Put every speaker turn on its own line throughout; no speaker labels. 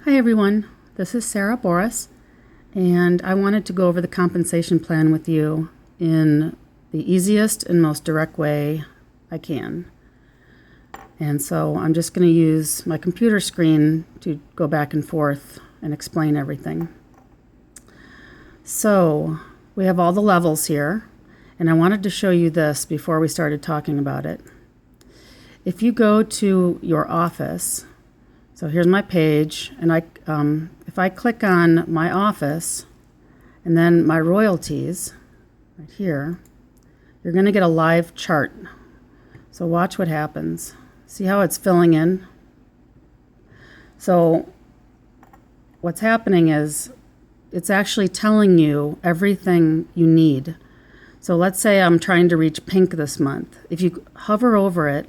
Hi everyone, this is Sarah Boris, and I wanted to go over the compensation plan with you in the easiest and most direct way I can. And so I'm just going to use my computer screen to go back and forth and explain everything. So we have all the levels here, and I wanted to show you this before we started talking about it. If you go to your office, so here's my page, and if I click on my office and then my royalties right here, you're going to get a live chart. So watch what happens. See how it's filling in? So what's happening is it's actually telling you everything you need. So let's say I'm trying to reach pink this month. If you hover over it,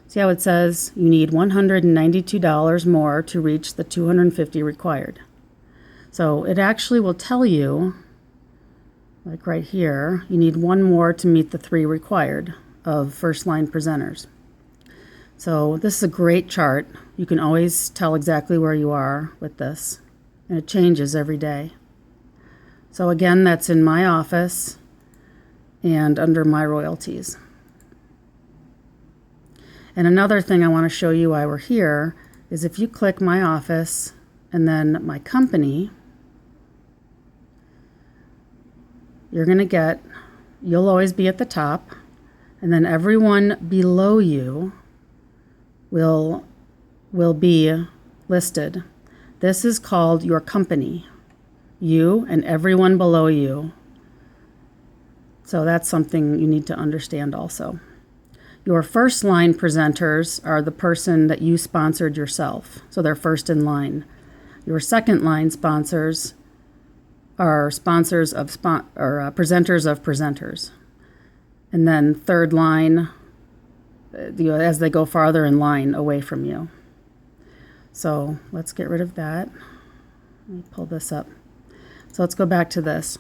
see how it says you need $192 more to reach the $250 required. So it actually will tell you, like right here, you need one more to meet the 3 required of first line presenters. So this is a great chart. You can always tell exactly where you are with this, and it changes every day. So again, that's in my office and under my royalties. And another thing I want to show you why we're here is if you click my office and then my company, you'll always be at the top, and then everyone below you will be listed. This is called your company, you and everyone below you. So that's something you need to understand also. Your first line presenters are the person that you sponsored yourself, so they're first in line. Your second line sponsors are presenters of presenters. And then third line, as they go farther in line away from you. So let's get rid of that. Let me pull this up. So let's go back to this.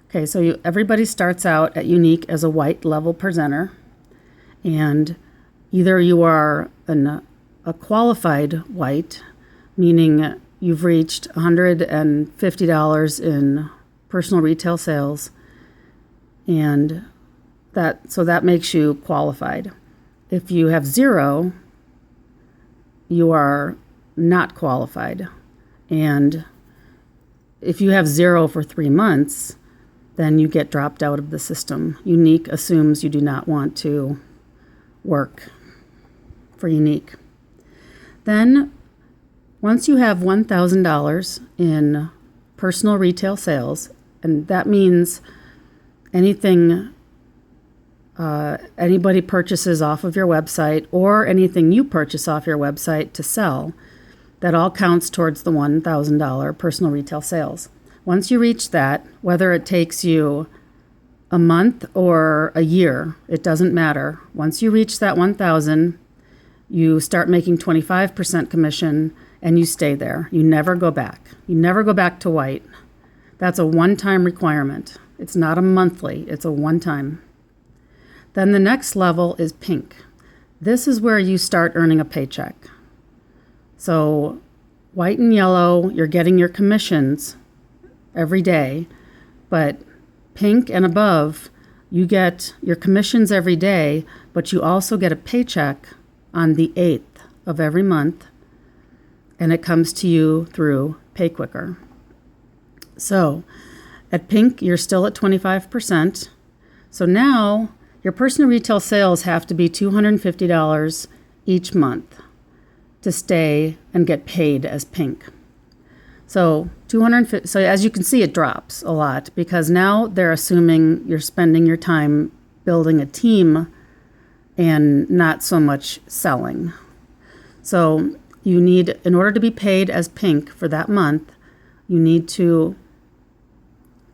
Okay, so everybody starts out at Younique as a white level presenter. And either you are a qualified white, meaning you've reached $150 in personal retail sales, and that makes you qualified. If you have 0, you are not qualified. And if you have 0 for 3 months, then you get dropped out of the system. Younique assumes you do not want to work for Younique. Then, once you have $1,000 in personal retail sales, and that means anything anybody purchases off of your website or anything you purchase off your website to sell, that all counts towards the $1,000 personal retail sales. Once you reach that, whether it takes you a month or a year, it doesn't matter. Once you reach that 1,000, you start making 25% commission and you stay there. You never go back. You never go back to white. That's a one-time requirement. It's not a monthly, it's a one-time. Then the next level is pink. This is where you start earning a paycheck. So white and yellow, you're getting your commissions every day, but pink and above, you get your commissions every day, but you also get a paycheck on the 8th of every month, and it comes to you through PayQuicker. So at pink, you're still at 25%. So now your personal retail sales have to be $250 each month to stay and get paid as pink. So so as you can see, it drops a lot because now they're assuming you're spending your time building a team and not so much selling. So you need, in order to be paid as pink for that month, you need to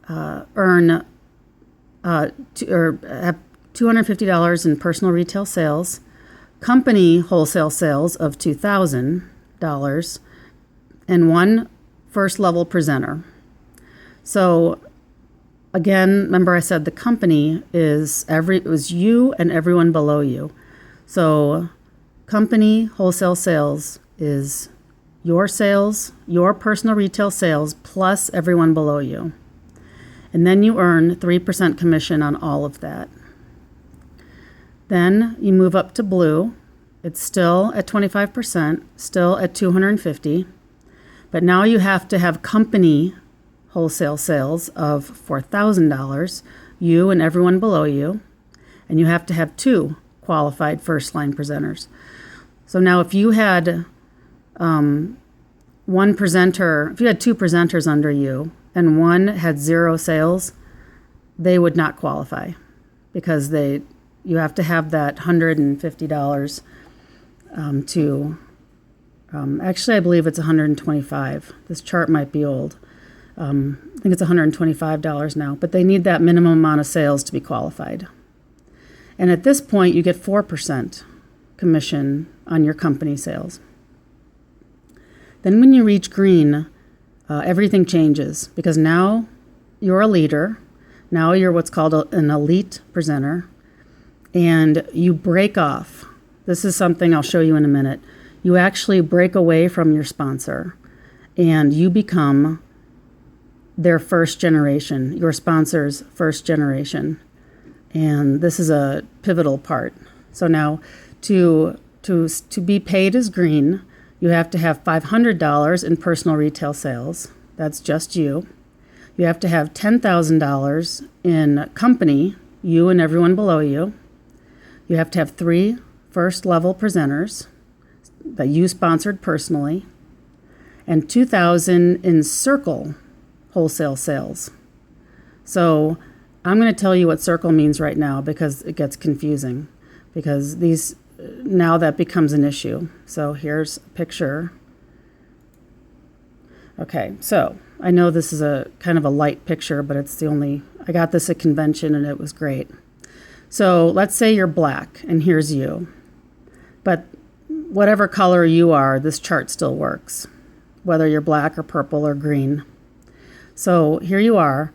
have $250 in personal retail sales, company wholesale sales of $2,000, and 1 first level presenter. So again, remember I said the company it was you and everyone below you. So company wholesale sales is your sales, your personal retail sales, plus everyone below you. And then you earn 3% commission on all of that. Then you move up to blue. It's still at 25%, still at $250. But now you have to have company wholesale sales of $4,000, you and everyone below you. And you have to have 2 qualified first-line presenters. So now if you had one presenter, if you had 2 presenters under you and one had 0 sales, they would not qualify because you have to have that $150 actually I believe it's $125. This chart might be old. I think it's $125 now, but they need that minimum amount of sales to be qualified. And at this point, you get 4% commission on your company sales. Then when you reach green, everything changes because now you're a leader. Now you're what's called an elite presenter, and you break off. This is something I'll show you in a minute. You actually break away from your sponsor, and you become their first generation, your sponsor's first generation. And this is a pivotal part. So now to be paid as green, you have to have $500 in personal retail sales. That's just you. You have to have $10,000 in company, you and everyone below you. You have to have 3 first-level presenters that you sponsored personally, and $2,000 in circle wholesale sales. So I'm going to tell you what circle means right now because it gets confusing because now that becomes an issue. So here's a picture. Okay, so I know this is a kind of a light picture, but it's I got this at convention and it was great. So let's say you're black and here's you. But whatever color you are, this chart still works, whether you're black or purple or green. So here you are.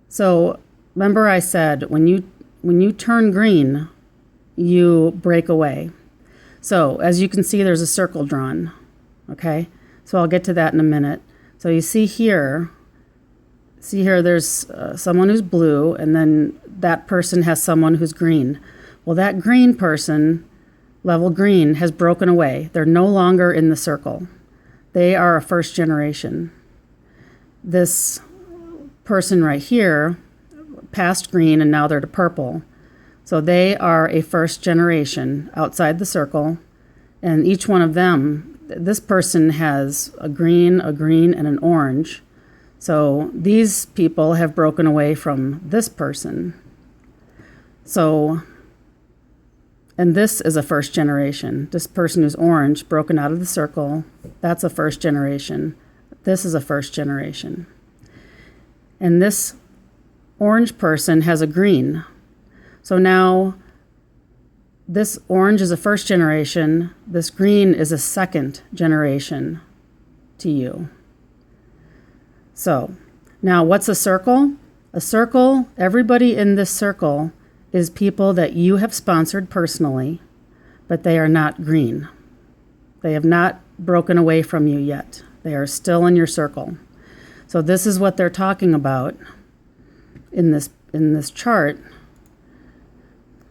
So remember I said when you turn green, you break away. So as you can see, there's a circle drawn. Okay, so I'll get to that in a minute. So you see here there's someone who's blue, and then that person has someone who's green. Well, that green person, level green, has broken away. They're no longer in the circle. They are a first generation. This person right here passed green and now they're to purple. So they are a first generation outside the circle, and each one of them, this person has a green, and an orange. So these people have broken away from this person. So, and this is a first generation. This person who's orange, broken out of the circle, that's a first generation. This is a first generation. And this orange person has a green. So now this orange is a first generation. This green is a second generation to you. So now what's a circle? A circle, everybody in this circle is people that you have sponsored personally, but they are not green. They have not broken away from you yet. They are still in your circle. So this is what they're talking about in this chart.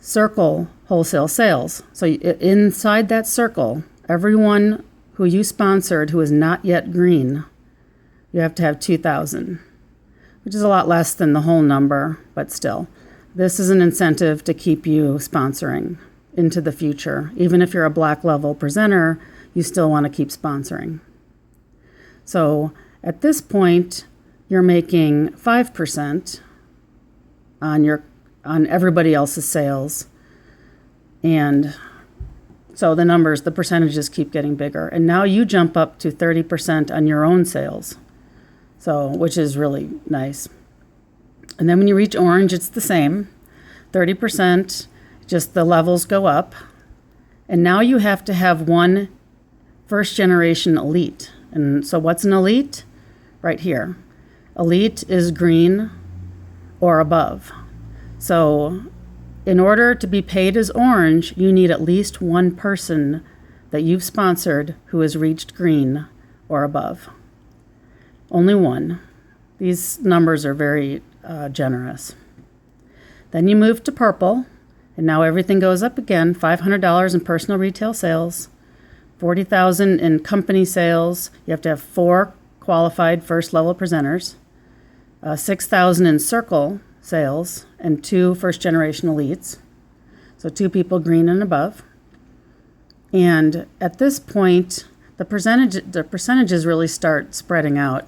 Circle wholesale sales. So inside that circle, everyone who you sponsored who is not yet green, you have to have 2,000, which is a lot less than the whole number, but still. This is an incentive to keep you sponsoring into the future. Even if you're a black level presenter, you still want to keep sponsoring. So at this point, you're making 5% on everybody else's sales. And so the percentages keep getting bigger. And now you jump up to 30% on your own sales. So, which is really nice. And then when you reach orange, it's the same, 30%, just the levels go up. And now you have to have one first generation elite. And so what's an elite? Right here. Elite is green or above. So in order to be paid as orange, you need at least one person that you've sponsored who has reached green or above. Only one. These numbers are very generous. Then you move to purple, and now everything goes up again. $500 in personal retail sales, $40,000 in company sales. You have to have 4 qualified first-level presenters, $6,000 in circle sales, and 2 first-generation elites. So 2 people green and above. And at this point, the percentages really start spreading out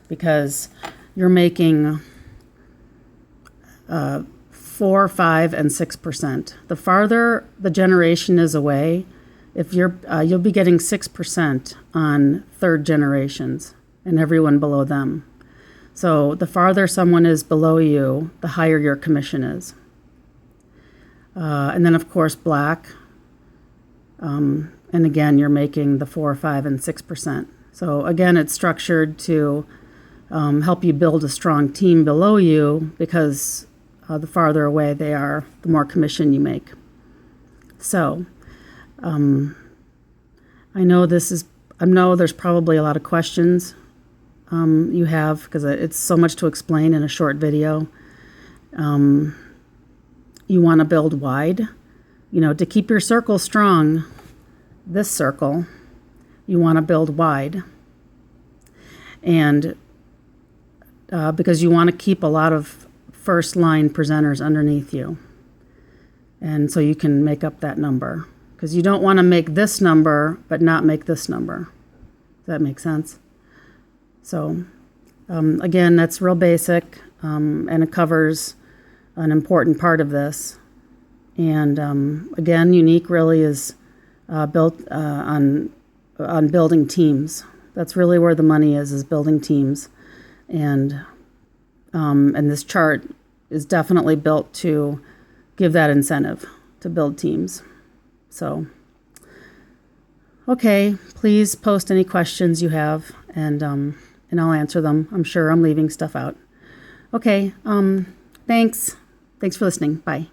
because you're making 4, 5, and 6%. The farther the generation is away, if you'll be getting 6% on third generations and everyone below them. So the farther someone is below you, the higher your commission is. And then of course black. And again, you're making the 4, 5, and 6%. So again, it's structured to help you build a strong team below you because the farther away they are, the more commission you make. So I know there's probably a lot of questions you have because it's so much to explain in a short video. You want to build wide. To keep your circle strong, this circle, you want to build wide. And because you want to keep a lot of first line presenters underneath you. And so you can make up that number. Because you don't want to make this number, but not make this number. Does that make sense? So again, that's real basic, and it covers an important part of this. And again, Younique really is built on building teams. That's really where the money is building teams. And this chart is definitely built to give that incentive to build teams. So, okay, please post any questions you have, and I'll answer them. I'm sure I'm leaving stuff out. Okay, thanks. Thanks for listening. Bye.